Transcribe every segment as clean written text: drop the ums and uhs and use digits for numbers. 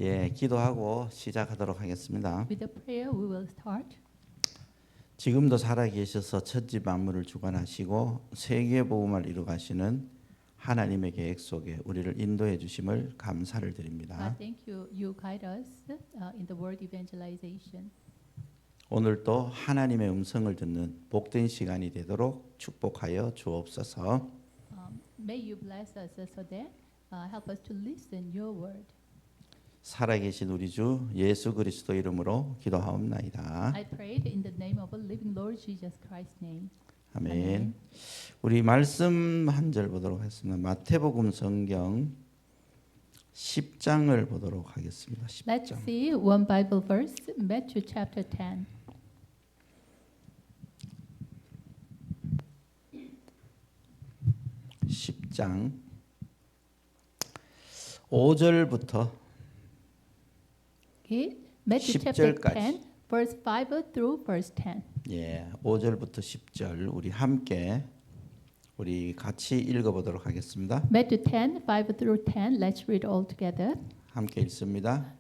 예, 기도하고 시작하도록 하겠습니다. With a prayer, we will start. 지금도 살아계셔서 천지 만물을 주관하시고 세계 복음을 이루가시는 하나님의 계획 속에 우리를 인도해 주심을 감사를 드립니다. Thank you. You guide us in the word evangelization. 오늘도 하나님의 음성을 듣는 복된 시간이 되도록 축복하여 주옵소서. May you bless us so that help us to listen your word. 살아계신 우리 주 예수 그리스도 이름으로 기도하옵나이다. I prayed in the name of a living Lord Jesus Christ's name. 아멘. 아멘. 우리 말씀 한 절 보도록 하겠습니다. 마태복음 성경 10장을 보도록 하겠습니다. Let's 10장. see one Bible verse, Matthew chapter 10. (10장) 5절부터 Okay, Matthew chapter 10절까지. 10, verse 5 through verse 10. 예, 5절부터 10절 우리 같이 읽어보도록 하겠습니다. Matthew 10, 5 through 10. Let's read all together. 함께 읽습니다.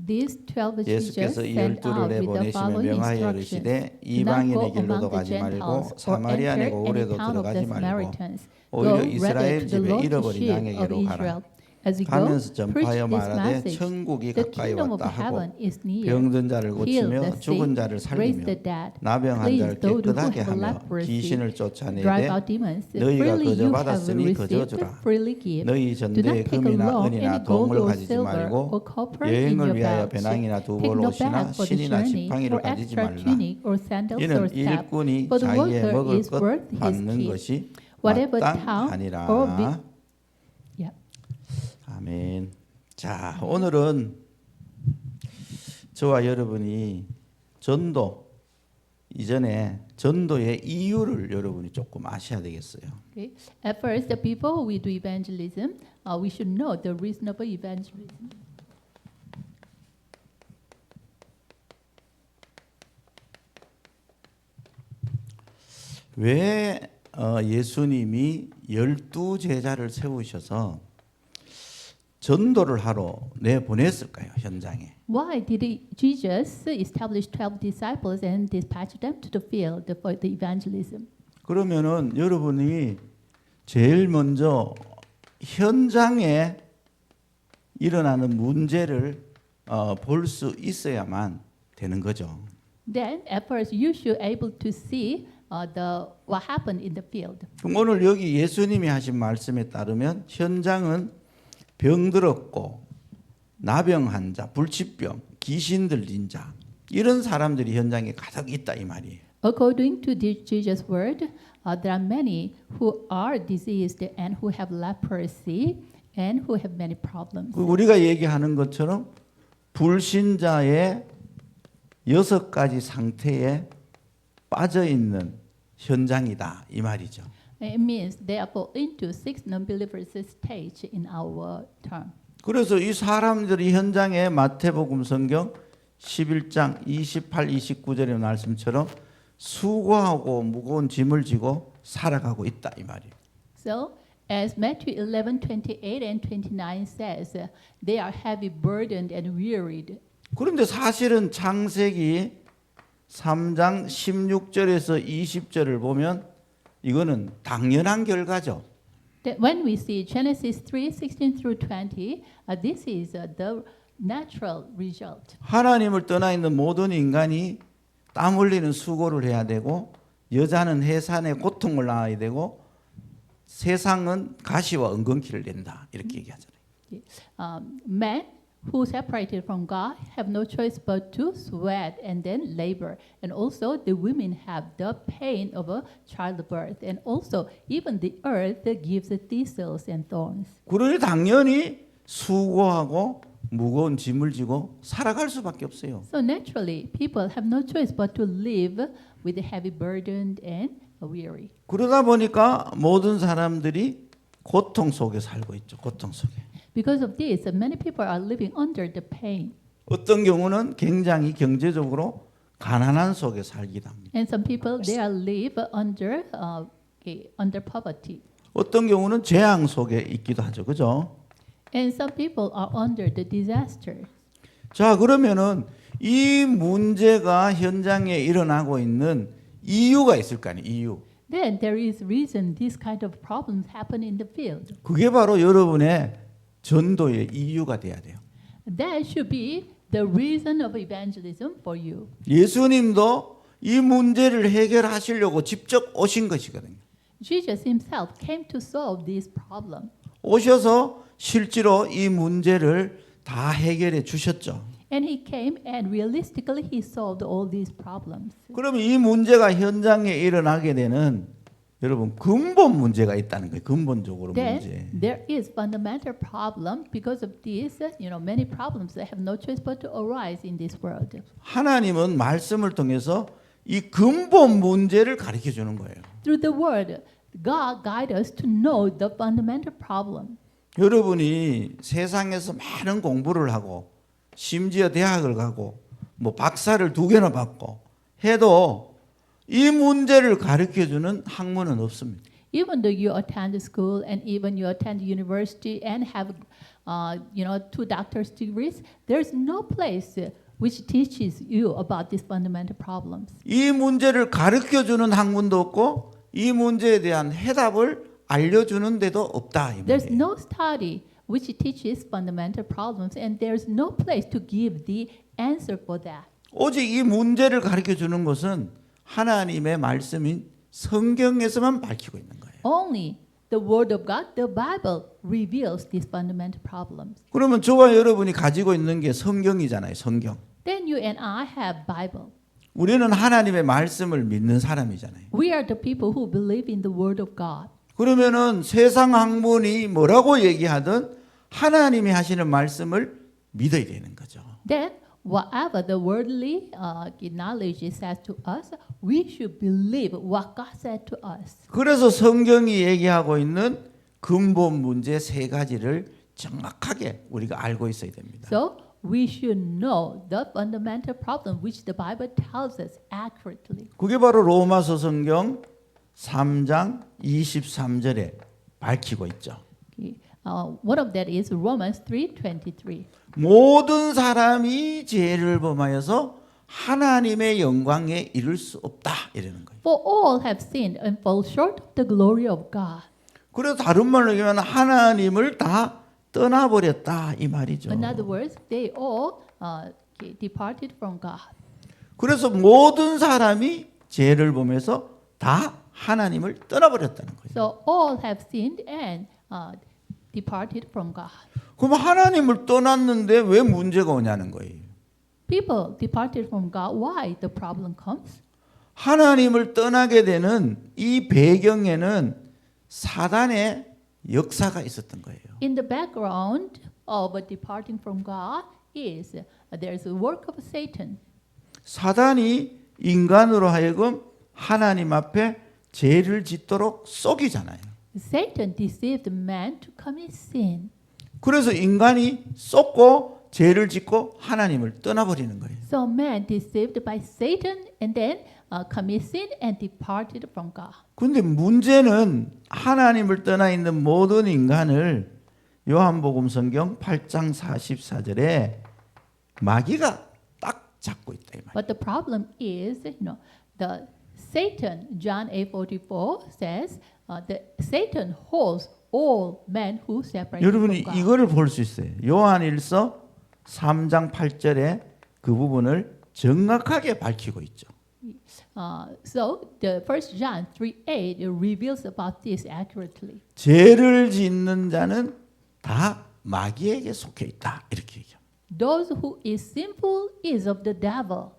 These 12 Jesus 예수께서 이 sent 열두를 out with the 내보내시며 following 명하여 instructions. 이르시되 Do not go 이방인의 길로도 among the 가지 말고 Gentiles or 사마리아 enter 내고 any 오래도 town of the 들어가지 말고 Samaritans. 오히려 Go rather 이스라엘 to the 집에 lost 잃어버린 sheep of 양에게로 가라. Israel. As you go, 가면서 preach 전파하여 this 말하되 message. 천국이 The 가까이 kingdom of 왔다 하고 heaven is near. 병든 자를 Heal 고치며 the 죽은 sick, 자를 raise 살리며 the dead, 나병한 자를 cleanse those who 깨끗하게 have 하며 leprosy, 귀신을 drive 쫓아내되 out demons. 너희가 Freely 거저 you have 받았으니 거저 received, 주라. freely give. 너희 Do 전대에 not take 금이나 along 은이나 any gold 동을 or 가지지 silver 말고 or copper in 여행을 your 위하여 belt. 배낭이나 Take 두벌 no 옷이나 bag for the 신이나 journey, 지팡이를 or 가지지 extra 말라. tunic or sandals or 이는 staff. 일꾼이 For the 자기의 worker 먹을 is 것 worth his 받는 keep. 것이 Whatever town 마땅하니라. or yeah. 아멘. 자, 오늘은 저와 여러분이 전도 이전에 전도의 이유를 여러분이 조금 아셔야 되겠어요. Okay. At first, the people we do evangelism, we should know the reason of evangelism. 왜 예수님이 12 제자를 세우셔서 전도를 하러 내보냈을까요? 현장에. Why did Jesus establish 12 disciples and dispatch them to the field for the evangelism? 그러면은 여러분이 제일 먼저 현장에 일어나는 문제를 볼 수 있어야만 되는 거죠. Then, at first, you should able to see what happened in the field. 그럼 오늘 여기 예수님이 하신 말씀에 따르면 현장은 병들었고 나병한 자, 불치병, 귀신 들린 자 이런 사람들이 현장에 가득 있다 이 말이에요. According to Jesus' word, there are many who are diseased and who have leprosy and who have many problems. 우리가 얘기하는 것처럼 불신자의 6가지 상태에 빠져 있는 현장이다 이 말이죠. It means they are fall into 6 non-believers stage in our term. 그래서 이 사람들이 현장에 마태복음 성경 11장 28, 29절의 말씀처럼 수고하고 무거운 짐을 지고 살아가고 있다 이 말이에요. So, as Matthew 11:28 and 29 says, they are heavy burdened and wearied. 그런데 사실은 창세기 3장 16절에서 20절을 보면 이거는 당연한 결과죠. That when we see Genesis 3:16 through 20, this is the natural result. 하나님을 떠나 있는 모든 인간이 땀 흘리는 수고를 해야 되고 여자는 해산의 고통을 낳아야 되고 세상은 가시와 엉겅퀴를 낸다 이렇게 얘기하잖아요. Men who separated from God have no choice but to sweat and then labor. And also the women have the pain of a childbirth. And also even the earth gives thistles and thorns. 그러니 당연히 수고하고 무거운 짐을 지고 살아갈 수밖에 없어요. So naturally, people have no choice but to live with a heavy burden and weary. 그러다 보니까 모든 사람들이 고통 속에 살고 있죠. 고통 속에. Because of this, many people are living under the pain. 어떤 경우는 굉장히 경제적으로 가난한 속에 살기도 합니다. And some people, they are live under under poverty. 어떤 경우는 재앙 속에 있기도 하죠. 그죠? And some people are under the disaster. 자, 그러면은 이 문제가 현장에 일어나고 있는 이유가 있을 거 아니에요. 이유. Then there is reason this kind of problems happen in the field. 그게 바로 여러분의 전도의 이유가 돼야 돼요. That should be the reason of evangelism for you. 예수님도 이 문제를 해결하시려고 직접 오신 것이거든요. Jesus himself came to solve this problem. 오셔서 실제로 이 문제를 다 해결해 주셨죠. And he came and realistically he solved all these problems. 그러면 이 문제가 현장에 일어나게 되는 여러분 근본 문제가 있다는 거예요. 근본적으로 문제. Then there is fundamental problem because of this, many problems that have no choice but to arise in this world. 하나님은 말씀을 통해서 이 근본 문제를 가르쳐 주는 거예요. Through the word, God guides us to know the fundamental problem. 여러분이 세상에서 많은 공부를 하고 심지어 대학을 가고 뭐 박사를 2개나 받고 해도 이 문제를 가르쳐 주는 학문은 없습니다. Even though you attend school and even you attend university and have, 2 doctor's degrees, there's no place which teaches you about these fundamental problems. 이 문제를 가르쳐 주는 학문도 없고 이 문제에 대한 해답을 알려주는 데도 없다. 이 There's 말이에요. no study which teaches fundamental problems and there's no place to give the answer for that. 오직 이 문제를 가르쳐 주는 것은 하나님의 말씀인 성경에서만 밝히고 있는 거예요. Only the word of God, the Bible, reveals these fundamental problems. 그러면 저와 여러분이 가지고 있는 게 성경이잖아요. 성경. Then you and I have Bible. 우리는 하나님의 말씀을 믿는 사람이잖아요. We are the people who believe in the word of God. 그러면은 세상 학문이 뭐라고 얘기하든 하나님이 하시는 말씀을 믿어야 되는 거죠. Then whatever the worldly knowledge says to us, we should believe what God said to us. 그래서 성경이 얘기하고 있는 근본 문제 3가지를 정확하게 우리가 알고 있어야 됩니다. So we should know the fundamental problem which the Bible tells us accurately. 그게 바로 로마서 성경 3장 23절에 밝히고 있죠. One of that is Romans 3:23. 모든 사람이 죄를 범하여서 하나님의 영광에 이를 수 없다 이러는 거예요. For all have sinned and fall short of the glory of God. 그래서 다른 말로 얘기하면 하나님을 다 떠나버렸다 이 말이죠. In other words, they all departed from God. 그래서 모든 사람이 죄를 범해서 다 하나님을 떠나버렸다는 거예요. So all have sinned and departed from God. 그럼 하나님을 떠났는데 왜 문제가 오냐는 거예요. People departed from God. Why the problem comes? 하나님을 떠나게 되는 이 배경에는 사단의 역사가 있었던 거예요. In the background of departing from God is there's a work of Satan. 사단이 인간으로 하여금 하나님 앞에 죄를 짓도록 속이잖아요. Satan deceived man to commit sin. 그래서 인간이 속고 죄를 짓고 하나님을 떠나버리는 거예요. So man deceived by Satan and then commit sin and departed from God. 근데 문제는 하나님을 떠나 있는 모든 인간을 요한복음 성경 8장 44절에 마귀가 딱 잡고 있다 이 말이에요. But the problem is, the Satan, John 8:44 says, the Satan holds all men who separate 여러분이 from God. 이거를 볼 수 있어요. 요한일서 3장 8절에 그 부분을 정확하게 밝히고 있죠. So the 1 John 3:8 reveals about this accurately. 죄를 짓는 자는 다 마귀에게 속해 있다. 이렇게 얘기해요. Those who is sinful is of the devil.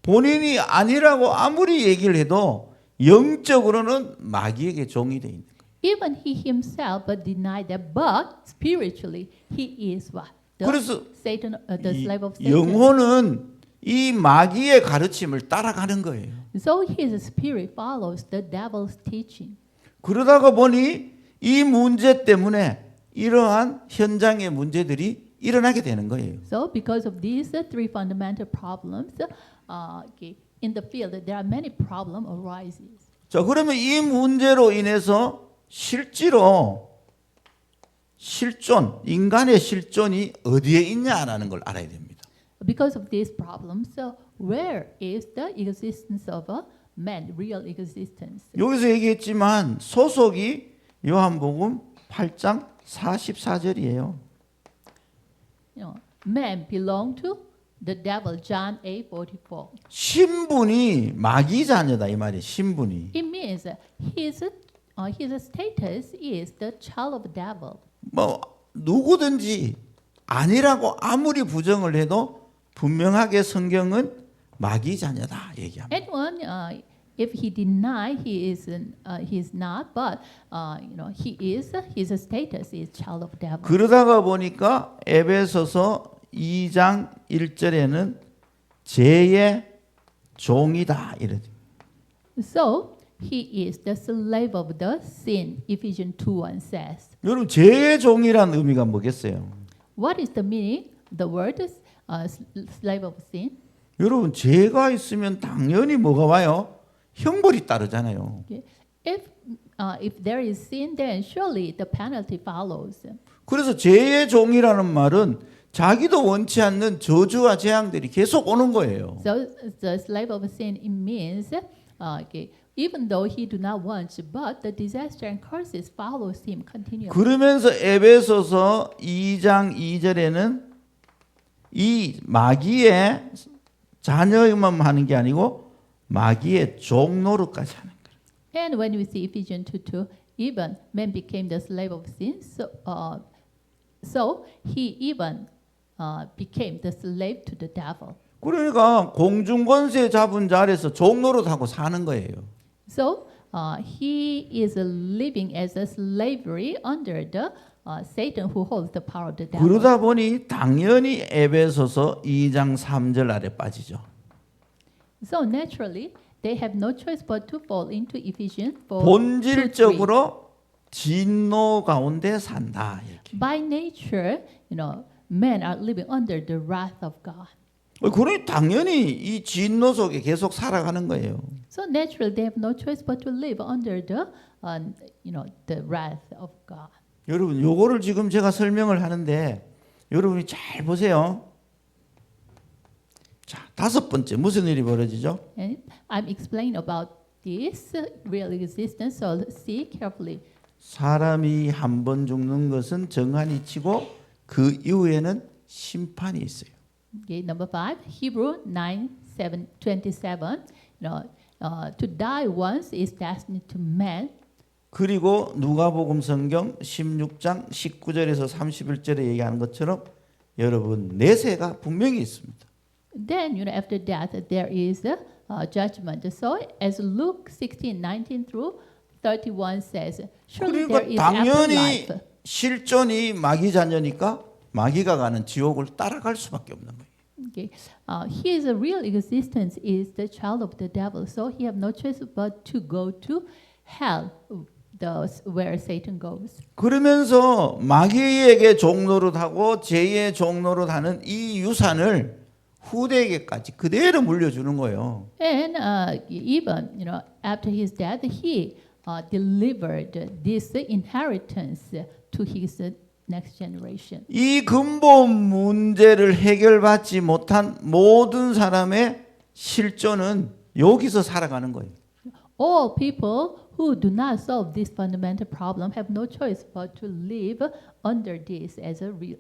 본인이 아니라고 아무리 얘기를 해도 영적으로는 마귀에게 종이 돼 있는 거예요. Even he himself denied that, but spiritually he is what? 그래서 Satan, the 이 slave of Satan. 영혼은 이 마귀의 가르침을 따라가는 거예요. So his spirit follows the devil's teaching. 그러다가 보니 이 문제 때문에 이러한 현장의 문제들이 일어나게 되는 거예요. So because of these three fundamental problems, in the field there are many problems arises. 자, 그러면 이 문제로 인해서 실제로 실존, 인간의 실존이 어디에 있냐라는 걸 알아야 됩니다. because of these problems, so where is the existence of a man, real existence? 여기서 얘기했지만 소속이 요한복음 8장 44절이에요. Man belong to the devil, John 8:44. 신분이 마귀 자녀다 이 말이에요. 신분이. It means his status is the child of the devil. 뭐 누구든지 아니라고 아무리 부정을 해도 분명하게 성경은 마귀 자녀다 얘기합니다. Anyone, if he deny he is not, but he is. His status is child of the devil. 그러다가 보니까 에베소서 2장 1절에는 죄의 종이다 이래. So he is the slave of the sin. Ephesians 2:1 says. 여러분 죄의 종이란 의미가 뭐겠어요? What is the meaning? The word is slave of sin. 여러분 죄가 있으면 당연히 뭐가 와요? 형벌이 따르잖아요. Okay. If there is sin, then surely the penalty follows. 그래서 죄의 종이라는 말은 자기도 원치 않는 저주와 재앙들이 계속 오는 거예요. So the slave of sin, it means even though he do not want, but the disaster and curses follows him continually. 그러면서 에베소서 2장 2절에는 이 마귀의 자녀만 하는 게 아니고 마귀의 종노릇까지 하는 거예요. And when we see Ephesians 2:2, even man became the slave of sin, so he even became the slave to the devil. 그러니까 공중권세 잡은 자 아래서 종노릇하고 사는 거예요. So he is living as a slavery under the Satan who holds the power of the devil. 그러다 보니 당연히 에베소서 2장 3절 아래 빠지죠. So naturally, they have no choice but to fall into Ephesians 4:2-3. 본질적으로 진노 가운데 산다 이렇게. By nature, men are living under the wrath of God. 그러니 당연히 이 진노 속에 계속 살아가는 거예요. So naturally, they have no choice but to live under the wrath of God. 여러분, 요거를 지금 제가 설명을 하는데 여러분이 잘 보세요. 자, 다섯 번째 무슨 일이 벌어지죠? And I'm explaining about this real existence. So let's see carefully. 사람이 한 번 죽는 것은 정한이 치고 그 이후에는 심판이 있어요. Okay, number 5, Hebrew 9:27. To die once is destined to man. 그리고 누가복음 성경 16장 19절에서 31절에 얘기하는 것처럼 여러분 내세가 분명히 있습니다. Then, after death, there is a judgment. So, as Luke 16:19-31 says, surely there 그러니까 is 당연히 afterlife. 실존이 마귀 자녀니까 마귀가 가는 지옥을 따라갈 수밖에 없는 거예요. Okay, his real existence is the child of the devil. So he have no choice but to go to hell, where Satan goes. 그러면서 마귀에게 종노릇하고 죄의 종노릇하는 이 유산을 후대에게까지 그대로 물려주는 거예요. And even after his death, he delivered this inheritance to his next generation. 이 근본 문제를 해결받지 못한 모든 사람의 실존은 여기서 살아가는 거예요. All people who do not solve this fundamental problem have no choice but to live under this as a real,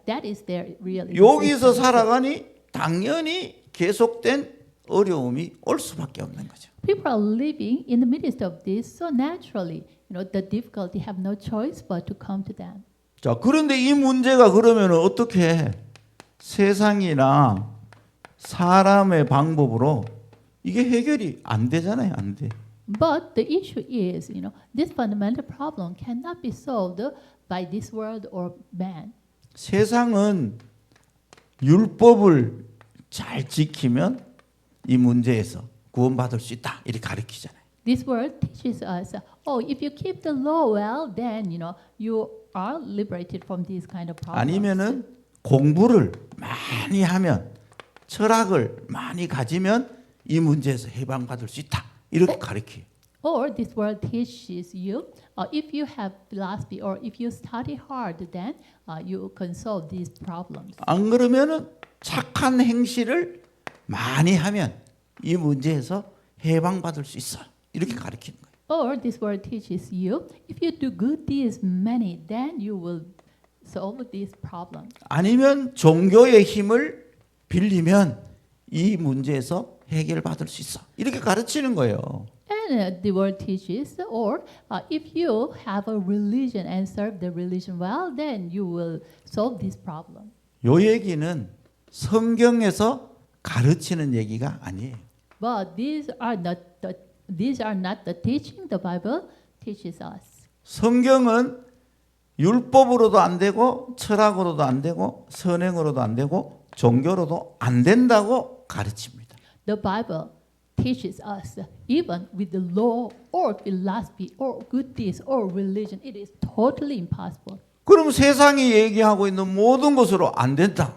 that is their real 여기서 existence. 살아가니 당연히 계속된 어려움이 올 수밖에 없는 거죠. People are living in the midst of this, so naturally, the difficulty have no choice but to come to them. 자, 그런데 이 문제가 그러면 어떻게 세상이나 사람의 방법으로 이게 해결이 안 되잖아요, 안 돼. But the issue is, this fundamental problem cannot be solved by this world or man. 세상은 율법을 잘 지키면 이 문제에서 구원받을 수 있다 이렇게 가르치잖아요. This world teaches us, if you keep the law well, then you are liberated from these kind of problems. 아니면은 공부를 많이 하면 철학을 많이 가지면 이 문제에서 해방받을 수 있다 이렇게 가르쳐요. Or this world teaches you, if you have philosophy or if you study hard, then you can solve these problems. 안 그러면은 착한 행실을 많이 하면 이 문제에서 해방받을 수 있어. 이렇게 가르치는 거예요. Or this word teaches you, if you do good deeds many, then you will solve this problem. 아니면 종교의 힘을 빌리면 이 문제에서 해결받을 수 있어. 이렇게 가르치는 거예요. And the word teaches, or if you have a religion and serve the religion well, then you will solve this problem. 요 얘기는 성경에서 가르치는 얘기가 아니에요. But these are not the teaching the Bible teaches us. 성경은 율법으로도 안 되고 철학으로도 안 되고 선행으로도 안 되고 종교로도 안 된다고 가르칩니다. The Bible teaches us even with the law or philosophy or good deeds or religion, it is totally impossible. 그럼 세상이 얘기하고 있는 모든 것으로 안 된다.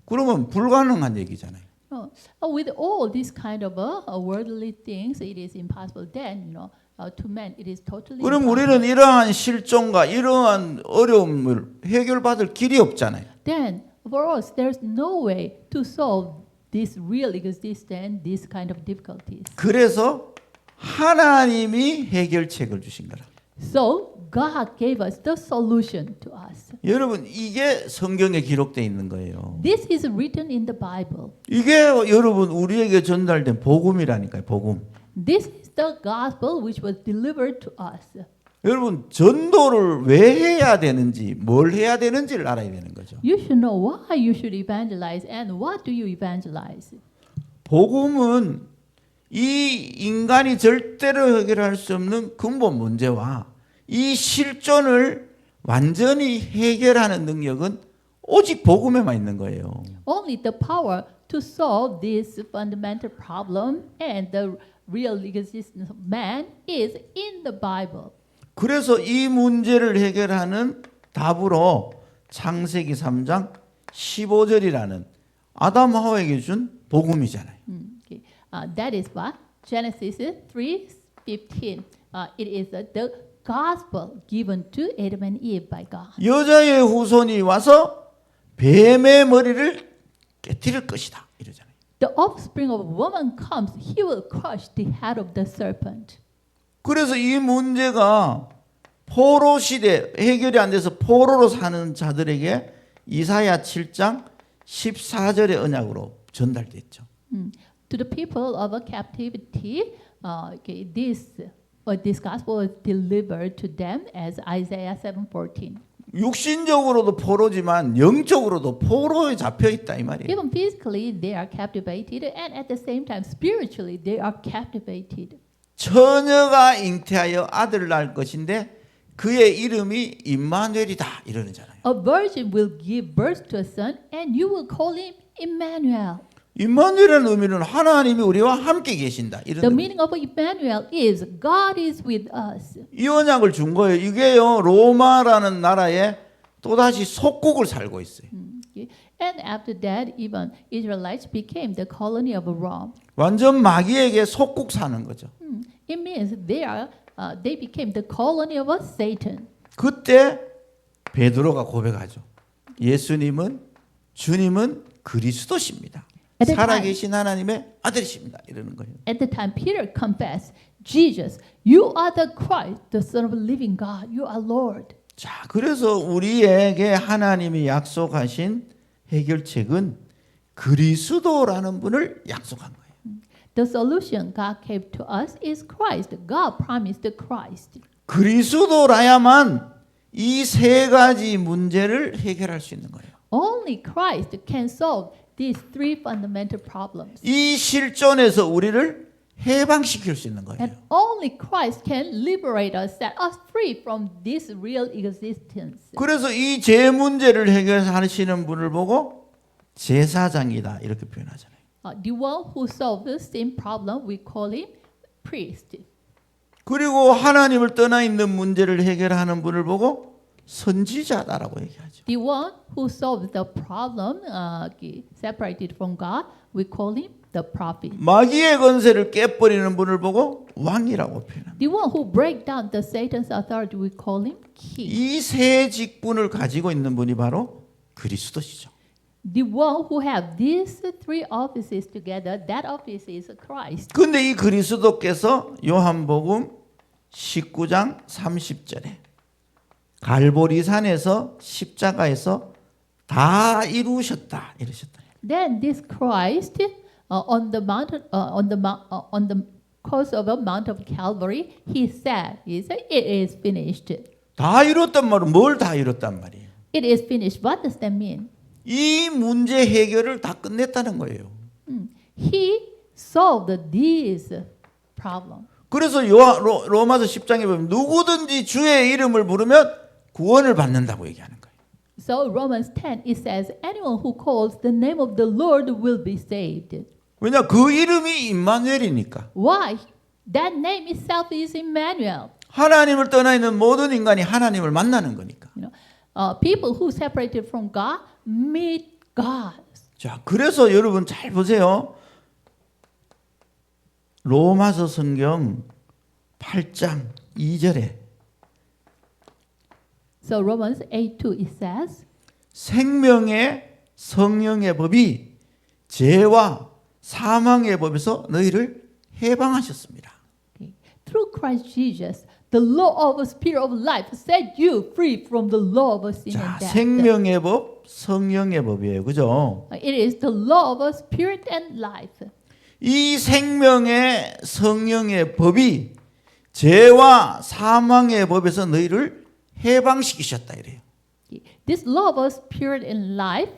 그러면 불가능한 얘기잖아요. No. With all these kind of worldly things, it is impossible. Then, to man, it is totally 그럼 impossible. 우리는 이러한 실종과 이러한 어려움을 해결받을 길이 없잖아요. Then, for us, there's no way to solve this real existence, this kind of difficulties. 그래서 하나님이 해결책을 주신 거라. So, God gave us the solution to us. 여러분 이게 성경에 기록되어 있는 거예요. This is written in the Bible. 이게 여러분 우리에게 전달된 복음이라니까요. 복음. This is the gospel which was delivered to us. 여러분 전도를 왜 해야 되는지 뭘 해야 되는지를 알아야 되는 거죠. You should know why you should evangelize and what do you evangelize. 복음은 이 인간이 절대로 해결할 수 없는 근본 문제와 이 실존을 완전히 해결하는 능력은 오직 복음에만 있는 거예요. Only the power to solve this fundamental problem and the real existence of man is in the Bible. 그래서 이 문제를 해결하는 답으로 창세기 3장 15절이라는 아담 하와에게 준 복음이잖아요. Okay. That is what Genesis 3:15. It is the gospel given to Adam and Eve by God. 여자의 후손이 와서 뱀의 머리를 깨뜨릴 것이다. 이러잖아요. The offspring of a woman comes, he will crush the head of the serpent. 그래서 이 문제가 포로 시대 해결이 안 돼서 포로로 사는 자들에게 이사야 7장 14절의 언약으로 전달됐죠. To the people of a captivity, this gospel was delivered to them as Isaiah 7:14. 육신적으로도 포로지만 영적으로도 포로에 잡혀 있다 이 말이에요. Even physically, they are captivated, and at the same time, spiritually, they are captivated. 처녀가 잉태하여 아들을 낳을 것인데 그의 이름이 임마누엘이다 이러잖아요. A virgin will give birth to a son, and you will call him Emmanuel. 임마누엘이라는 의미는 하나님이 우리와 함께 계신다 이런 The 의미. meaning of Emmanuel is God is with us. 이 언약을 준 거예요. 이게요 로마라는 나라에 또다시 속국을 살고 있어요. Okay. And after that, even Israelites became the colony of Rome. 완전 마귀에게 속국 사는 거죠. It means they became the colony of Satan. 그때 베드로가 고백하죠. 예수님은 주님은 그리스도십니다. At the 살아계신 하나님의 아들이십니다. 이러는 거예요. At the time, Peter confessed, Jesus, you are the Christ, the Son of the living God. You are Lord. 자, 그래서 우리에게 하나님이 약속하신 해결책은 그리스도라는 분을 약속한 거예요. The solution God gave to us is Christ. God promised Christ. 그리스도라야만 이 세 가지 문제를 해결할 수 있는 거예요. Only Christ can solve these three fundamental problems. 이 실존에서 우리를 해방시킬 수 있는 거예요. And only Christ can liberate us, set us free from this real existence. 그래서 이 제 문제를 해결하시는 분을 보고 제사장이다 이렇게 표현하잖아요. The one who solves the same problem, we call him priest. 그리고 하나님을 떠나 있는 문제를 해결하는 분을 보고 선지자다라고 얘기하죠. The one who solves the problem separated from God, we call him the prophet. 마귀의 권세를 깨버리는 분을 보고 왕이라고 표현합니다. The one who breaks down the Satan's authority, we call him king. 이 세 직분을 가지고 있는 분이 바로 그리스도시죠. The one who have these three offices together, that office is Christ. 근데 이 그리스도께서 요한복음 19장 30절에 갈보리산에서 십자가에서 다 이루셨다 이러셨다. Then this Christ on the mountain, on the cross of a Mount of Calvary, he said, "It is finished." 다 이뤘단 말은 뭘 다 이뤘단 말이에요. It is finished. What does that mean? 이 문제 해결을 다 끝냈다는 거예요. He solved this problem. 그래서 로마서 10장에 보면 누구든지 주의 이름을 부르면 구원을 받는다고 얘기하는 거예요. So Romans 10 it says, anyone who calls the name of the Lord will be saved. 왜냐 그 이름이 임마누엘이니까. Why? That name itself is Emmanuel. 하나님을 떠나 있는 모든 인간이 하나님을 만나는 거니까. You know, people who separated from God meet God. 자, 그래서 여러분 잘 보세요. 로마서 성경 8장 2절에 So Romans 8:2 it says, 생명의 성령의 법이 죄와 사망의 법에서 너희를 해방하셨습니다. okay, through Christ Jesus, the law of the Spirit of life set you free from the law of sin 자, and death. 생명의 법, 성령의 법이에요. 그죠? It is the law of the Spirit and life. 이 생명의 성령의 법이 죄와 사망의 법에서 너희를 해방시키셨다 이래요. This law of the Spirit and life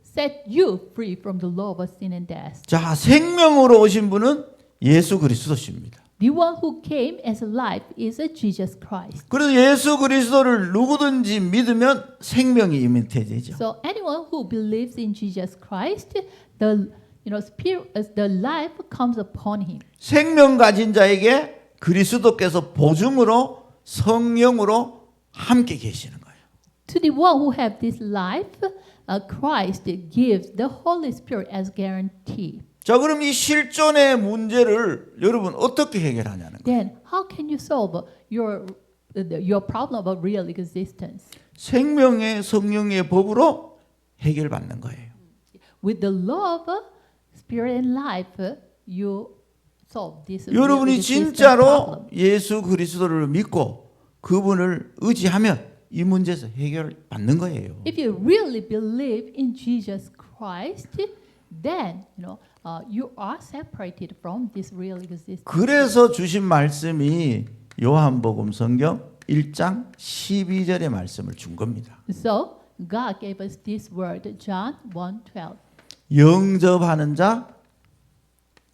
set you free from the law of sin and death. 자, 생명으로 오신 분은 예수 그리스도십니다. The one who came as life is Jesus Christ. 그래서 예수 그리스도를 누구든지 믿으면 생명이 임태되죠. So anyone who believes in Jesus Christ, the spirit, the life comes upon him. 생명 가진 자에게 그리스도께서 보증으로 성령으로 함께 계시는 거예요. To the one who have this life, Christ gives the Holy Spirit as guarantee. 자, 그럼 이 실존의 문제를 여러분 어떻게 해결하냐는 거예요. Then how can you solve your problem of real existence? 생명의 성령의 법으로 해결받는 거예요. With the law of Spirit and life, you solve this. 여러분이 진짜로 예수 그리스도를 믿고 그분을 의지하면 이 문제에서 해결받는 거예요. If you really believe in Jesus Christ, then you are separated from this real existence. 그래서 주신 말씀이 요한복음 성경 1장 12절의 말씀을 준 겁니다. So God gave us this word, John 1:12. 영접하는 자,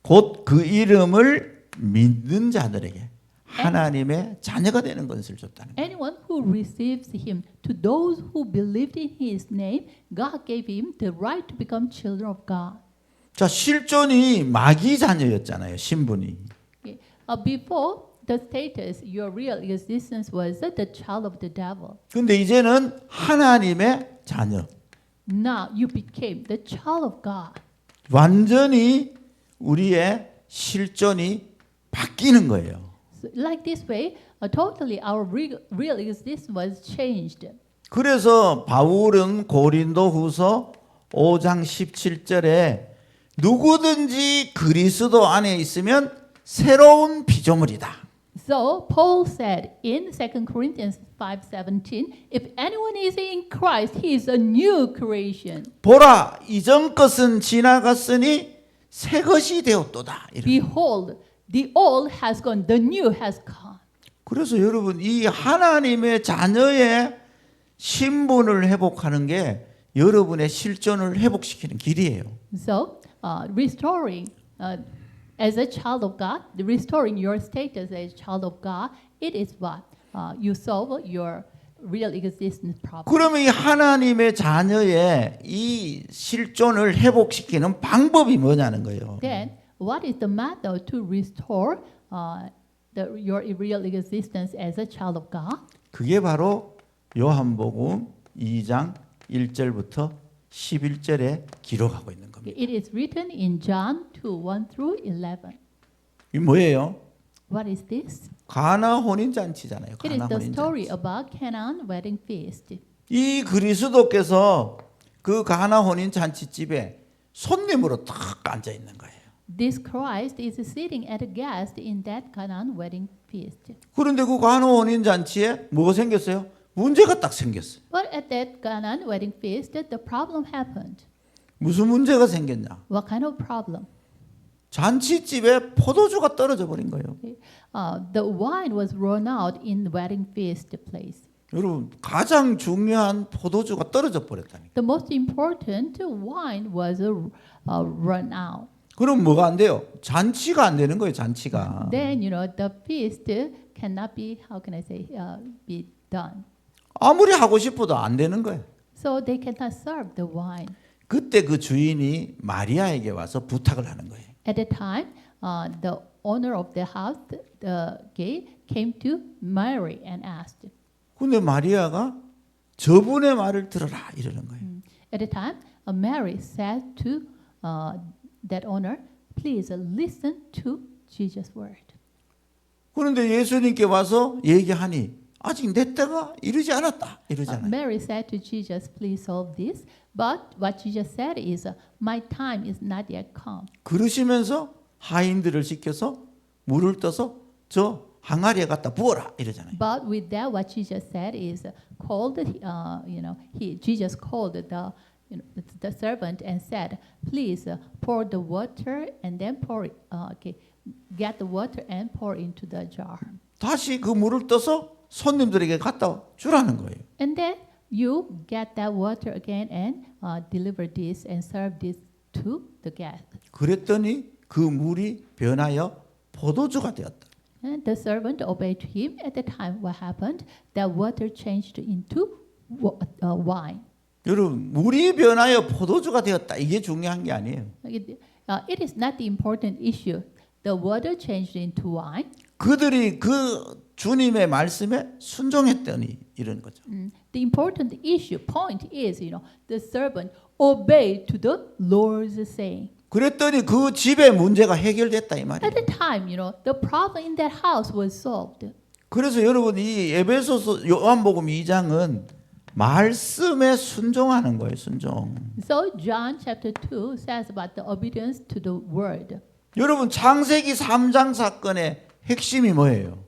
곧 그 이름을 믿는 자들에게 하나님의 자녀가 되는 것을 줬다는 거예요. Anyone who receives him, to those who believed in his name, God gave him the right to become children of God. 자, 실존이 마귀 자녀였잖아요, 신분이. Okay. Before the status, your real existence was the child of the devil. 근데 이제는 하나님의 자녀. Now you became the child of God. 완전히 우리의 실존이 바뀌는 거예요. So like this way, totally our real existence was changed. 그래서 바울은 고린도후서 5장 17절에 누구든지 그리스도 안에 있으면 새로운 피조물이다. So Paul said in 2 Corinthians 5:17, if anyone is in Christ, he is a new creation. 보라, 이전 것은 지나갔으니 새 것이 되었도다. Behold, the old has gone, the new has come. 그래서 여러분 이 하나님의 자녀의 신분을 회복하는 게 여러분의 실존을 회복시키는 길이에요. So restoring as a child of God, restoring your status as a child of God, it is what you solve your real existence problem. 그러면 이 하나님의 자녀의 이 실존을 회복시키는 방법이 뭐냐는 거예요. Then, what is the method to restore your real existence as a child of God? 그게 바로 요한복음 2장 1절부터 11절에 기록하고 있는 겁니다. It is written in John 2:1-11. 이 뭐예요? What is this? 가나 혼인 잔치잖아요. It is 가나 the 혼인 story 잔치. about Canaan wedding feast. 이 그리스도께서 그 가나 혼인 잔치집에 손님으로 탁 앉아 있는 거예요. This Christ is sitting as a guest in that Canaan wedding feast. 그런데 그 가나 혼인 잔치에 뭐가 생겼어요? 문제가 딱 생겼어요. But at that Canaan wedding feast, the problem happened. 무슨 문제가 생겼냐? What kind of problem? 잔치집에 포도주가 떨어져 버린 거예요. The wine was run out in the wedding feast place. 여러분 가장 중요한 포도주가 떨어져 버렸다니까. The most important wine was run out. 그럼 뭐가 안 돼요? 잔치가 안 되는 거예요. 잔치가. Then the feast cannot be, how can I say, be done. 아무리 하고 싶어도 안 되는 거예요. So they cannot serve the wine. 그때 그 주인이 마리아에게 와서 부탁을 하는 거예요. At the time, the owner of the house, the gate, came to Mary and asked. 근데 마리아가 저분의 말을 들어라 이러는 거예요. At the time, Mary said to that owner, "Please listen to Jesus' word." 그런데 예수님께 와서 얘기하니 아직 내 때가 이르지 않았다 이러잖아요. Mary said to Jesus, "Please solve this." But what Jesus said is, "My time is not yet come." 그러시면서 하인들을 시켜서 물을 떠서 저 항아리에 갖다 부어라 이러잖아요. But with that, what Jesus said is, Jesus called the servant and said, "Please pour the water and then get the water and pour into the jar." 다시 그 물을 떠서 손님들에게 갖다 주라는 거예요. And then you get that water again and deliver this and serve this to the guest. 그랬더니 그 물이 변하여 포도주가 되었다. And the servant obeyed him. At the time, what happened? That water changed into wine. 여러분 물이 변하여 포도주가 되었다. 이게 중요한 게 아니에요. It is not the important issue. The water changed into wine. 그들이 그 주님의 말씀에 순종했더니 이런 거죠. The important point is, the servant obeyed to the Lord's saying. 그랬더니 그 집의 문제가 해결됐다 이 말이에요. At the time, the problem in that house was solved. 그래서 여러분 이 에베소서 요한복음 2장은 말씀에 순종하는 거예요. 순종. So John chapter 2 says about the obedience to the word. 여러분 창세기 3장 사건의 핵심이 뭐예요?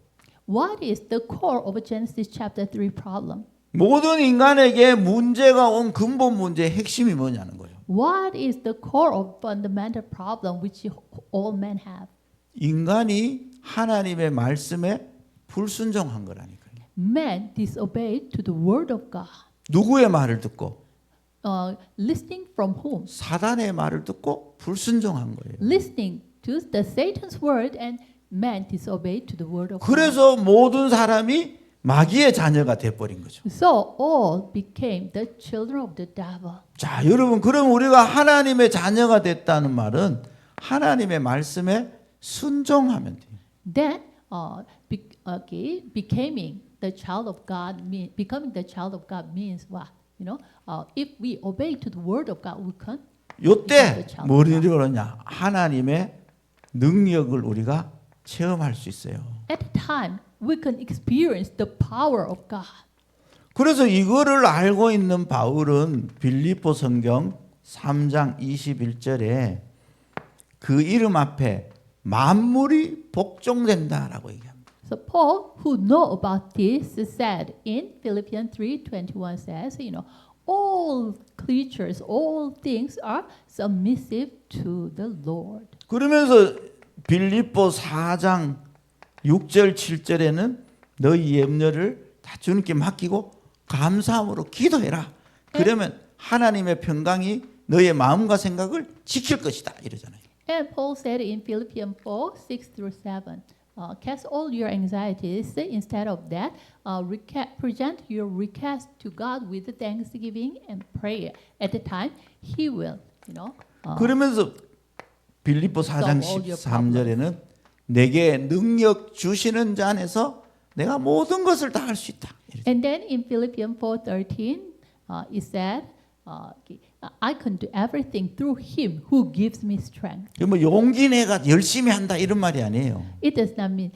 What is the core of Genesis chapter 3 problem? 모든 인간에게 문제가 온 근본 문제의 핵심이 뭐냐는 거예요. What is the core of fundamental problem which all men have? 인간이 하나님의 말씀에 불순종한 거라니까요. Man disobeyed to the word of God. 누구의 말을 듣고? Listening from whom? 사단의 말을 듣고 불순종한 거예요. Listening to the Satan's word and man disobeyed to the word of God. 그래서 모든 사람이 마귀의 자녀가 돼버린 거죠. So all became the children of the devil. 자, 여러분, 그럼 우리가 하나님의 자녀가 됐다는 말은 하나님의 말씀에 순종하면 돼요. Then, becoming the child of God means what? If we obey to the word of God, we can. 요때 뭘 이루느냐? 하나님의 능력을 우리가 체험할 수 있어요. At the time, we can experience the power of God. 그래서 이거를 알고 있는 바울은 빌립보 성경 3장 21절에 그 이름 앞에 만물이 복종된다라고 얘기합니다. So Paul, who know about this, said in Philippians 3:21 says, all creatures, all things are submissive to the Lord. 그러면서 빌립보 4장 6절 7절에는 너희 염려를 다 주님께 맡기고 감사함으로 기도해라. 그러면 하나님의 평강이 너의 마음과 생각을 지킬 것이다. 이러잖아요. And Paul said in Philippians 4:6-7, cast all your anxieties. Instead of that, present your request to God with thanksgiving and prayer. At the time, He will, 그러면서 빌립보 4장 13절에는 내게 능력 주시는 자 안에서 내가 모든 것을 다 할 수 있다. And then in Philippians 4:13, it said, I can do everything through Him who gives me strength. 뭐 용기 내가 열심히 한다 이런 말이 아니에요. It does not mean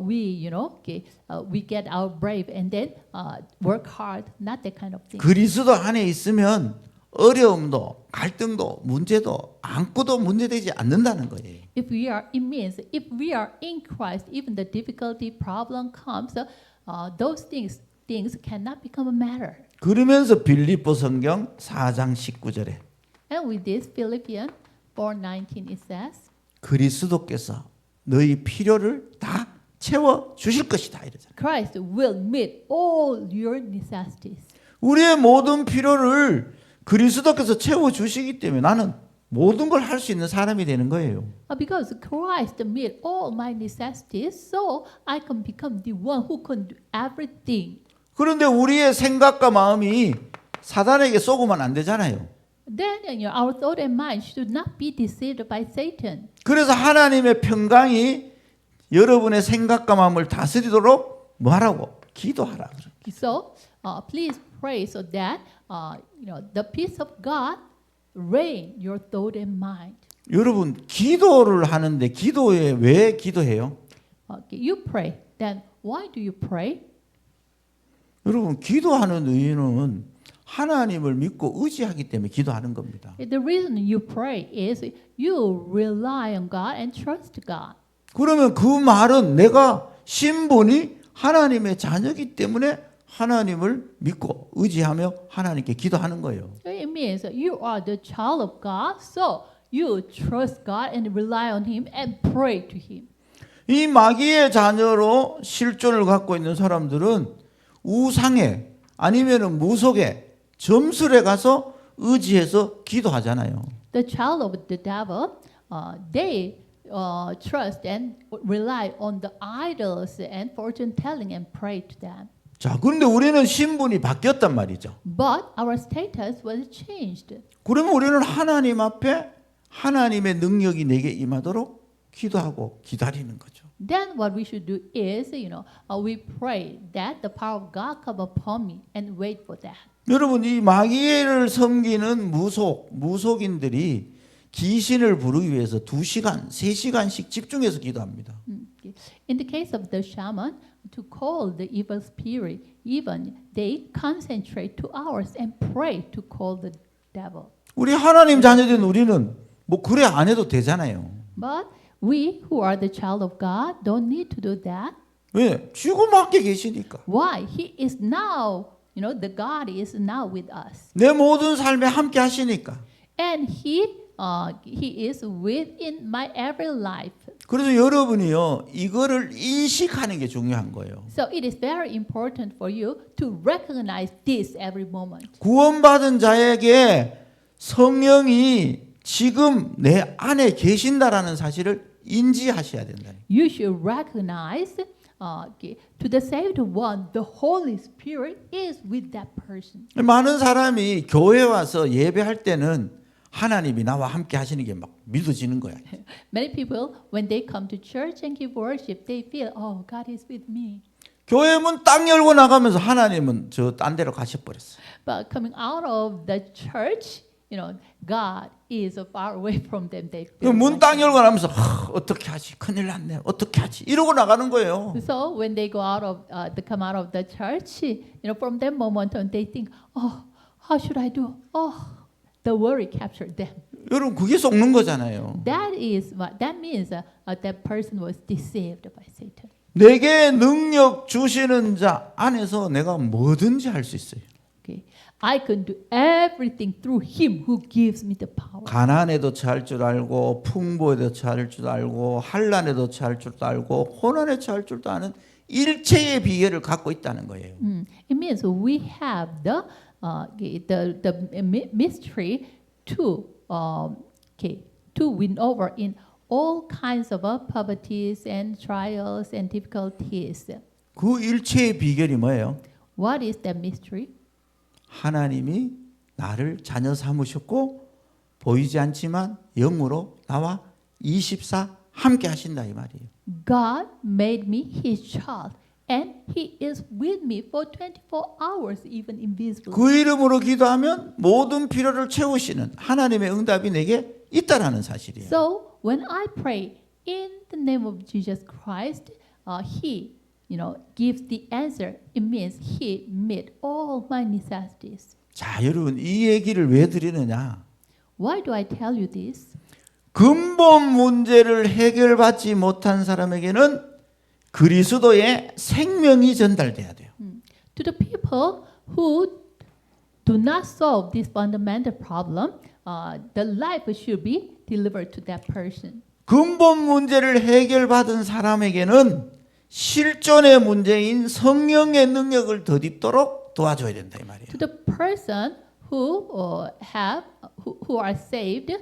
we get out brave and then work hard. Not that kind of thing. 그리스도 안에 있으면 어려움도 갈등도 문제도 아무것도 문제되지 않는다는 거예요. If we are, it means if we are in Christ, even the difficulty, problem comes, those things cannot become a matter. 그러면서 빌립보 성경 4장 19절에 And with this, Philippians 4:19 it says, 그리스도께서 너희 필요를 다 채워 주실 것이다 이러잖아요. Christ will meet all your necessities. 우리의 모든 필요를 그리스도께서 채워 주시기 때문에 나는 모든 걸 할 수 있는 사람이 되는 거예요. Because Christ meet all my necessities, so I can become the one who can do everything. 그런데 우리의 생각과 마음이 사단에게 쏘고만 안 되잖아요. Then our thought and mind should not be deceived by Satan. 그래서 하나님의 평강이 여러분의 생각과 마음을 다스리도록 뭐 하라고? 기도하라. So please pray so that the peace of God reign your thought and mind. 여러분 기도를 하는데 기도에 왜 기도해요? You pray. Then why do you pray? 여러분 기도하는 이유는 하나님을 믿고 의지하기 때문에 기도하는 겁니다. The reason you pray is you rely on God and trust God. 그러면 그 말은 내가 신분이 하나님의 자녀이기 때문에 하나님을 믿고 의지하며 하나님께 기도하는 거예요. It means you are the child of God, so you trust God and rely on Him and pray to Him. 이 마귀의 자녀로 실존을 갖고 있는 사람들은 우상에 아니면은 무속에 점술에 가서 의지해서 기도하잖아요. The child of the devil, they trust and rely on the idols and fortune telling and pray to them. 자, 그런데 우리는 신분이 바뀌었단 말이죠. But our status was changed. 그러면 우리는 하나님 앞에 하나님의 능력이 내게 임하도록 기도하고 기다리는 거죠. Then what we should do is, we pray that the power of God come upon me and wait for that. 여러분 이 마귀를 섬기는 무속인들이 귀신을 부르기 위해서 2시간, 3시간씩 집중해서 기도합니다. In the case of the shaman, to call the evil spirit, even they concentrate 2 hours and pray to call the devil. 우리 하나님 자녀된 우리는 뭐 그래 안 해도 되잖아요. But we who are the child of God don't need to do that. 왜? 주고받게 계시니까. Why? He is now, the God is now with us. 내 모든 삶에 함께 하시니까. And He is within my every life. 그래서 여러분이요 이거를 인식하는 게 중요한 거예요. So it is very important for you to recognize this every moment. 구원받은 자에게 성령이 지금 내 안에 계신다라는 사실을 인지하셔야 된다. You should recognize to the saved one, the Holy Spirit is with that person. 많은 사람이 교회 와서 예배할 때는 하나님이 나와 함께 하시는 게 막 믿어지는 거야. Many people, when they come to church and give worship, they feel, oh, God is with me. 교회 문 딱 열고 나가면서 하나님은 저 딴 데로 가셔버렸어요. But coming out of the church, God is far away from them. They feel 문 딱 열고 나면서 어떻게 하지? 큰일 났네. 어떻게 하지? 이러고 나가는 거예요. So when they go out of, they come out of the church, from that moment on, they think, oh, how should I do? Oh, the worry captured them. 여러분 그게 속는 거잖아요. That means that person was deceived by Satan. 내게 능력 주시는 자 안에서 내가 뭐든지 할 수 있어요. Okay, I can do everything through Him who gives me the power. 가난에도 처할 줄 알고 풍부에도 처할 줄 알고 환난에도 처할 줄도 알고 고난에 처할 줄도 아는 일체의 비결을 갖고 있다는 거예요. It means we have the mystery to win over in all kinds of poverties and trials and difficulties. 그 일체의 비결이 뭐예요? What is that mystery? 하나님이 나를 자녀 삼으셨고 보이지 않지만 영으로 나와 24 함께 하신다 이 말이에요. God made me His child, and He is with me for 24 hours, even invisibly. 그 이름으로 기도하면 모든 필요를 채우시는 하나님의 응답이 내게 있다라는 사실이에요. So when I pray in the name of Jesus Christ, He, gives the answer. It means He met all my necessities. 자, 여러분 이 얘기를 왜 드리느냐? Why do I tell you this? 근본 문제를 해결받지 못한 사람에게는 그리스도의 생명이 전달돼야 돼요. To the people who do not solve this fundamental problem, the life should be delivered to that person. 근본 문제를 해결받은 사람에게는 실존의 문제인 성령의 능력을 덧입도록 도와줘야 된다 이 말이에요. To the person who who are saved,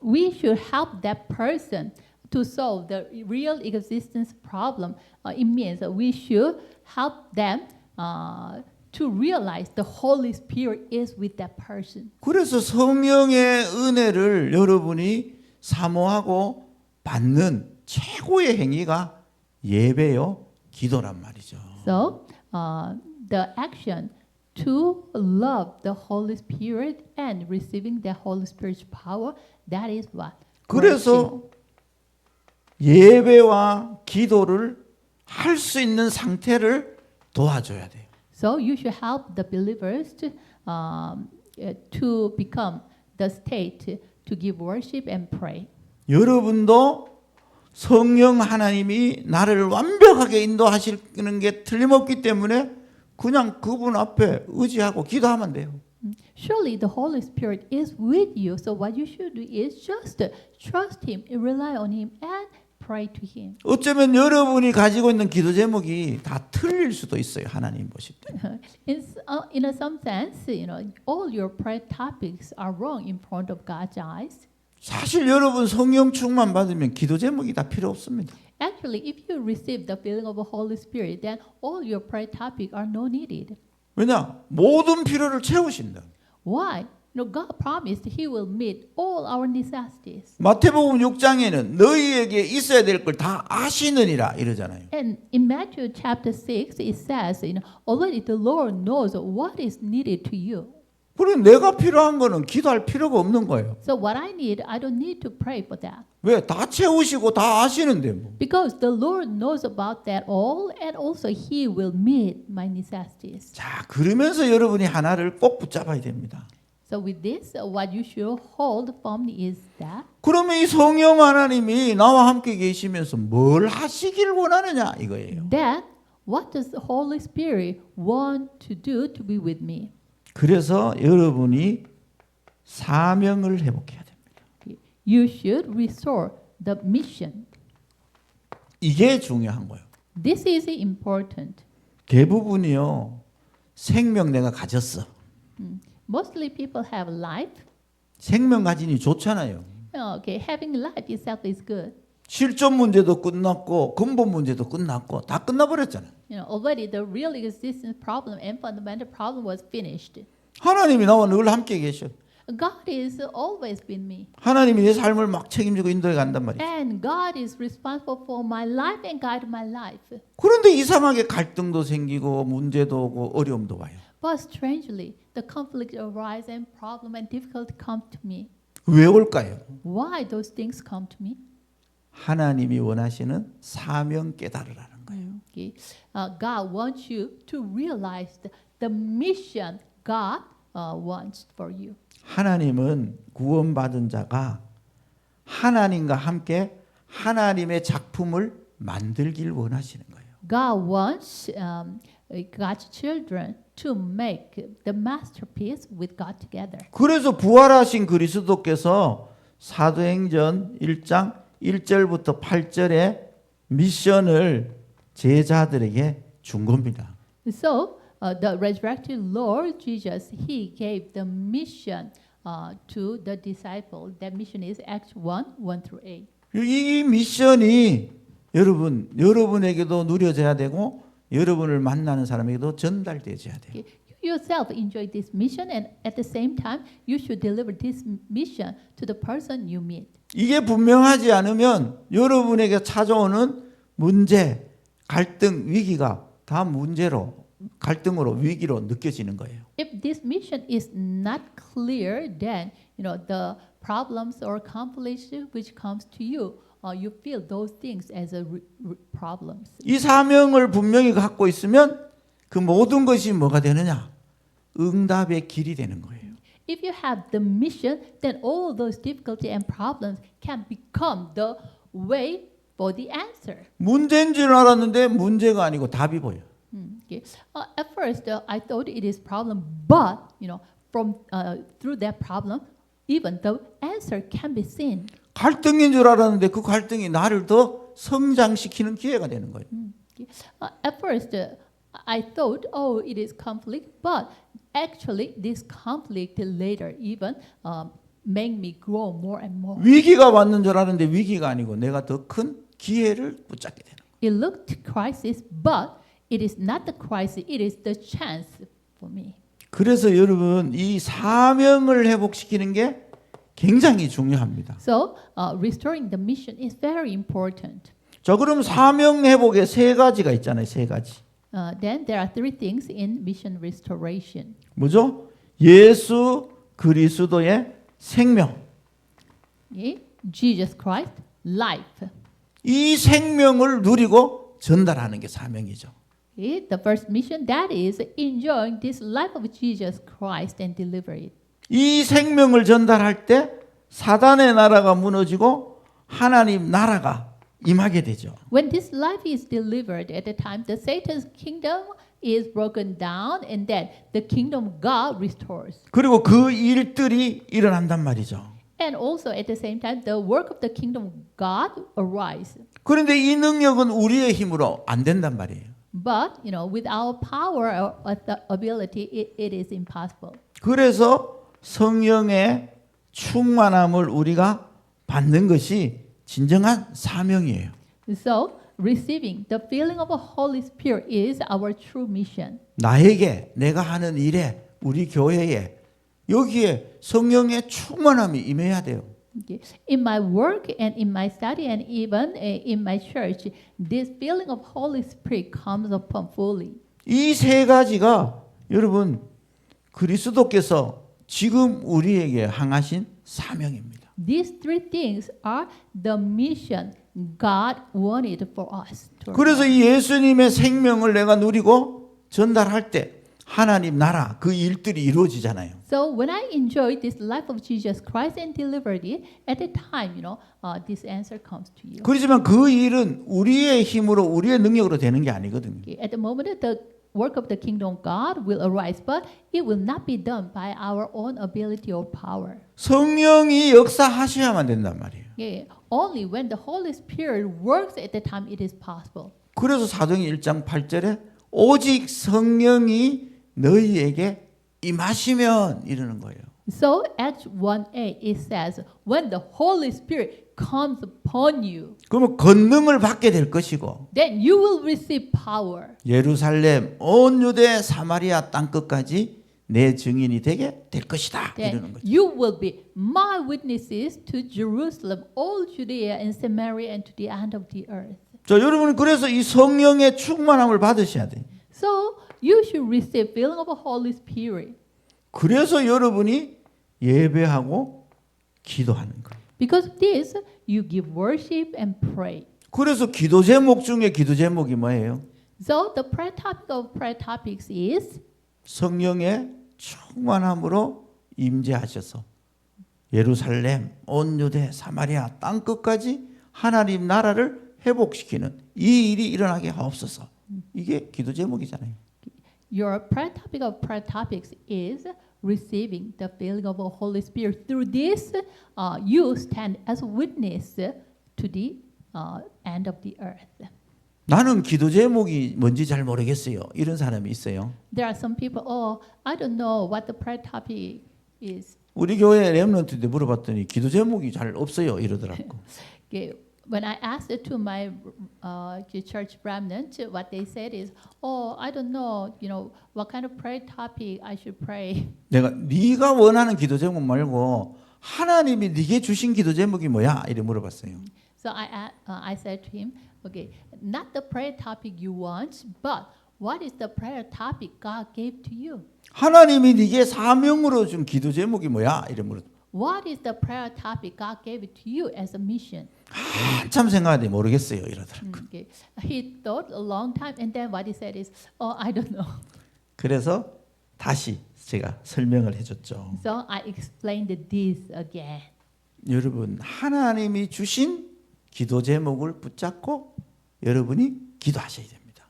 we should help that person to solve the real existence problem. It means that we should help them to realize the Holy Spirit is with that person. 그래서 성령의 은혜를 여러분이 사모하고 받는 최고의 행위가 예배요, 기도란 말이죠. So the action to love the Holy Spirit and receiving the Holy Spirit's power, that is what. 그래서 예배와 기도를 할 수 있는 상태를 도와줘야 돼요. So you should help the believers to become the state to give worship and pray. 여러분도 성령 하나님이 나를 완벽하게 인도하시는 게 틀림없기 때문에 그냥 그분 앞에 의지하고 기도하면 돼요. Surely the Holy Spirit is with you. So what you should do is just trust Him, rely on Him, and pray to Him. 어쩌면 여러분이 가지고 있는 기도 제목이 다 틀릴 수도 있어요. 하나님 보실 때. In some sense, all your prayer topics are wrong in front of God's eyes. 사실 여러분 성령 충만 받으면 기도 제목이 다 필요 없습니다. Actually, if you receive the filling of the Holy Spirit, then all your prayer topics are not needed. 왜냐? 모든 필요를 채우신다. Why? God promised He will meet all our necessities. 마태복음 6장에는 너희에게 있어야 될 걸 다 아시느니라 이러잖아요. And in Matthew chapter 6, it says, already the Lord knows what is needed to you. 그럼 내가 필요한 거는 기도할 필요가 없는 거예요. So what I need, I don't need to pray for that. 왜? 다 채우시고 다 아시는데 뭐. Because the Lord knows about that all, and also He will meet my necessities. 자, 그러면서 여러분이 하나를 꼭 붙잡아야 됩니다. So with this, what you should hold firmly is that. 그러면 이 성령 하나님이 나와 함께 계시면서 뭘 하시길 원하느냐 이거예요. That what does the Holy Spirit want to do to be with me? 그래서 여러분이 사명을 회복해야 됩니다. You should restore the mission. 이게 중요한 거예요. This is important. 대부분이요. 생명 내가 가졌어. Mostly people have life. 생명 가지니 좋잖아요. Okay, having life itself is good. 실존 문제도 끝났고 근본 문제도 끝났고 다 끝나버렸잖아요. Already the real existence problem and fundamental problem was finished. 하나님이 나와 늘 함께 계셔. God is always with me. 하나님이 내 삶을 막 책임지고 인도해 간단 말이에요. And God is responsible for my life and guide my life. 그런데 이상하게 갈등도 생기고 문제도 오고 어려움도 와요. But strangely, the conflict arise and problem and difficulty come to me. 왜 올까요? Why those things come to me? 하나님이 원하시는 사명 깨달으라는 거예요. Okay. God wants you to realize the mission God wants for you. 하나님은 구원받은 자가 하나님과 함께 하나님의 작품을 만들길 원하시는 거예요. God wants God's children to make the masterpiece with God together. 그래서 부활하신 그리스도께서 사도행전 1장 1절부터 8절에 미션을 제자들에게 준 겁니다. So the resurrected Lord Jesus, He gave the mission to the disciple. That mission is Acts 1 through 8. 이 미션이 여러분에게도 누려져야 되고 여러분을 만나는 사람에게도 전달되어야 돼요. You yourself enjoy this mission, and at the same time, you should deliver this mission to the person you meet. 이게 분명하지 않으면 여러분에게 찾아오는 문제, 갈등, 위기가 다 갈등으로 위기로 느껴지는 거예요. If this mission is not clear, then the problems or conflicts which comes to you, you feel those things as problems. 이 사명을 분명히 갖고 있으면 그 모든 것이 뭐가 되느냐? 응답의 길이 되는 거예요. If you have the mission, then all those difficulties and problems can become the way for the answer. 문제인 줄 알았는데 문제가 아니고 답이 보여. Okay. At first, I thought it is problem, but from through that problem, even the answer can be seen. 갈등인 줄 알았는데 그 갈등이 나를 더 성장시키는 기회가 되는 거예요. Okay. At first, I thought, oh, it is conflict, but actually, this conflict later even make me grow more and more. 위기가 왔는 줄 알았는데 위기가 아니고 내가 더 큰 기회를 붙잡게 되는 거예요. It looked crisis, but it is not the crisis, it is the chance for me. 그래서 여러분 이 사명을 회복시키는 게 굉장히 중요합니다. So, restoring the mission is very important. 자, 그럼 사명 회복에 세 가지가 있잖아요. 세 가지. Then there are three things in mission restoration. 뭐죠? 예수 그리스도의 생명. Okay? Jesus Christ, life. 이 생명을 누리고 전달하는 게 사명이죠. Okay? The first mission, that is enjoying this life of Jesus Christ and deliver it. 이 생명을 전달할 때 사단의 나라가 무너지고 하나님 나라가 임하게 되죠. When this life is delivered at the time, the Satan's kingdom is broken down and then the kingdom of God restores. 그리고 그 일들이 일어난단 말이죠. And also at the same time, the work of the kingdom of God arise. 그런데 이 능력은 우리의 힘으로 안 된단 말이에요. But, with our power or ability, it is impossible. 그래서 성령의 충만함을 우리가 받는 것이 진정한 사명이에요. So, receiving the feeling of a Holy Spirit is our true mission. 나에게 내가 하는 일에 우리 교회에 여기에 성령의 충만함이 임해야 돼요. Okay. In my work and in my study and even in my church, this feeling of Holy Spirit comes upon fully. 이 세 가지가 여러분 그리스도께서 지금 우리에게 항하신 사명입니다. These three things are the mission God wanted for us. 그래서 이 예수님의 생명을 내가 누리고 전달할 때 하나님 나라 그 일들이 이루어지잖아요. So when I enjoy this life of Jesus Christ and delivered it, at the time, this answer comes to you. 그렇지만 그 일은 우리의 힘으로 우리의 능력으로 되는 게 아니거든요. Okay. At the moment, the work of the kingdom of God will arise, but it will not be done by our own ability or power. 성령이 역사하셔야만 된단 말이에요. Okay. Only when the Holy Spirit works at the time it is possible. 그래서 사도행 1장 8절에 오직 성령이 너희에게 임하시면 이러는 거예요. So Acts 1:8 it says, when the Holy Spirit comes upon you, 그러면 권능을 받게 될 것이고 then you will receive power. 예루살렘 온 유대 사마리아 땅 끝까지 내 증인이 되게 될 것이다 이러는 Then 거죠. you will be my witnesses to Jerusalem, all Judea and Samaria and to the end of the earth. 자, 여러분 그래서 이 성령의 충만함을 받으셔야 돼요. So you should receive feeling of a Holy Spirit. 그래서 여러분이 예배하고 기도하는 거예요. Because of this, you give worship and pray. 그래서 기도 제목 중에 기도 제목이 뭐예요? So the prayer topic of prayer topics is 성령의 충만함으로 임재하셔서 예루살렘 온 유대 사마리아 땅 끝까지 하나님 나라를 회복시키는 이 일이 일어나게 하옵소서. 이게 기도 제목이잖아요. your prayer topic of prayer topics is receiving the filling of the Holy Spirit. Through this, you stand as a witness to the end of the earth. 나는 기도 제목이 뭔지 잘 모르겠어요. 이런 사람이 있어요. There are some people, oh, I don't know what the prayer topic is. 우리 교회 렘넌트 때 물어봤더니 기도 제목이 잘 없어요 이러더라고. Okay. When I asked it to my church remnant, what they said is, oh, I don't know, what kind of prayer topic I should pray. 내가 네가 원하는 기도 제목 말고 하나님이 네게 주신 기도 제목이 뭐야? 이래 물어봤어요. So I said to him, okay, not the prayer topic you want, but what is the prayer topic God gave to you? 하나님이 네게 사명으로 준 기도 제목이 뭐야? 이래 물었어요. What is the prayer topic God gave it to you as a mission? 한참 생각하는데 모르겠어요 이러더라고. Okay. He thought a long time, and then what he said is, oh, I don't know. 그래서 다시 제가 설명을 해줬죠. So I explained this again. 여러분 하나님이 주신 기도 제목을 붙잡고 여러분이 기도하셔야 됩니다.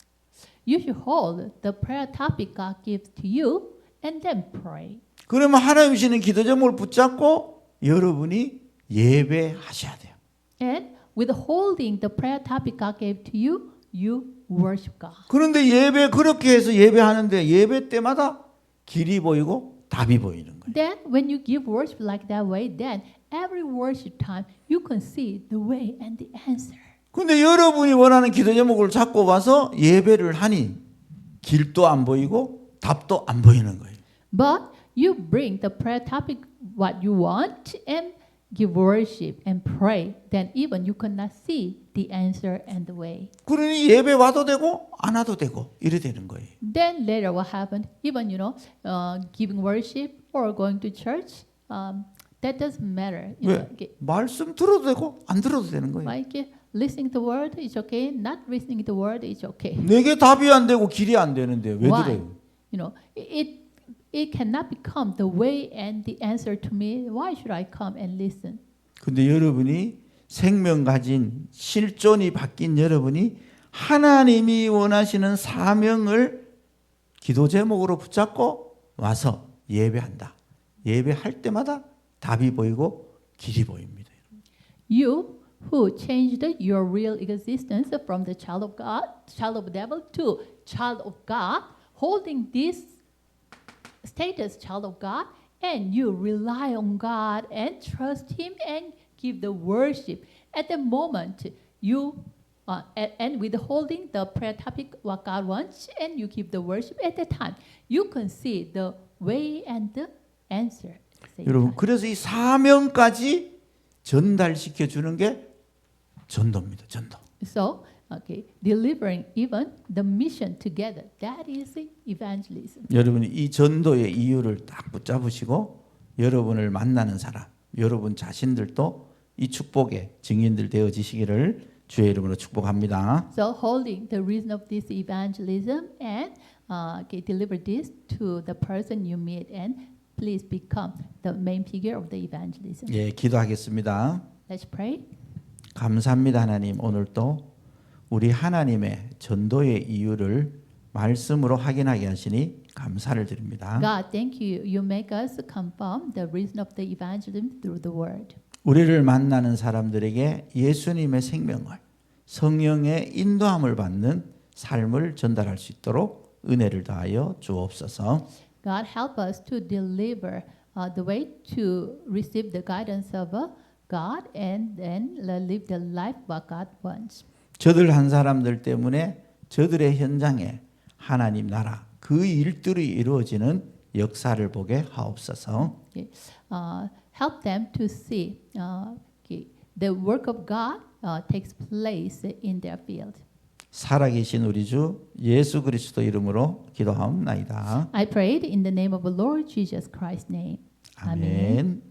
You should hold the prayer topic God gives to you and then pray. 그러면 하나님 주시는 기도 제목을 붙잡고 여러분이 예배하셔야 돼요. And with holding the prayer topic God gave to you, you worship God. 그런데 예배 그렇게 해서 예배하는데 예배 때마다 길이 보이고 답이 보이는 거예요. Then when you give worship like that way, then every worship time you can see the way and the answer. 근데 여러분이 원하는 기도 제목을 잡고 와서 예배를 하니 길도 안 보이고 답도 안 보이는 거예요. But you bring the prayer topic what you want and give worship and pray, then even you cannot see the answer and the way. 그러니 예배 와도 되고 안 와도 되고 이래 되는 거예요. Then later what happened? Even giving worship or going to church, that doesn't matter. 왜? 말씀 들어도 되고 안 들어도 되는 거예요. Like listening to the word is okay, not listening to the word is okay. 내게 답이 안 되고 길이 안 되는데 왜 Why? 들어요? It cannot become the way and the answer to me. Why should I come and listen? 근데 여러분이 생명 가진 실존이 바뀐 여러분이 하나님이 원하시는 사명을 기도 제목으로 붙잡고 와서 예배한다. 예배할 때마다 답이 보이고 길이 보입니다. You who changed your real existence from the child of God, child of devil to child of God, holding this status child of God, and you rely on God and trust Him and give the worship. At the moment, you and withholding the prayer topic what God wants, and you give the worship at the time, you can see the way and the answer. at the same 여러분 time. 그래서 이 사명까지 전달시켜 주는 게 전도입니다. 전도. So, delivering even the mission together, that is evangelism. 여러분이 이 전도의 이유를 딱 붙잡으시고 여러분을 만나는 사람, 여러분 자신들도 이 축복의 증인들 되어지시기를 주의 이름으로 축복합니다. So, holding the reason of this evangelism and deliver this to the person you meet, and please become the main figure of the evangelism. 예, 기도하겠습니다. Let's pray. 감사합니다, 하나님. 오늘도 우리 하나님의 전도의 이유를 말씀으로 확인하게 하시니 감사를 드립니다. God, thank you. You make us confirm the reason of the evangelism through the word. 우리를 만나는 사람들에게 예수님의 생명을 성령의 인도함을 받는 삶을 전달할 수 있도록 은혜를 다하여 주옵소서. God, help us to deliver the way to receive the guidance of God and then live the life what God wants. 저들 한 사람들 때문에 저들의 현장에 하나님 나라 그 일들이 이루어지는 역사를 보게 하옵소서. Help them to see the work of God takes place in their field. 살아계신 우리 주 예수 그리스도 이름으로 기도하옵나이다. I prayed in the name of the Lord Jesus Christ's name. 아멘.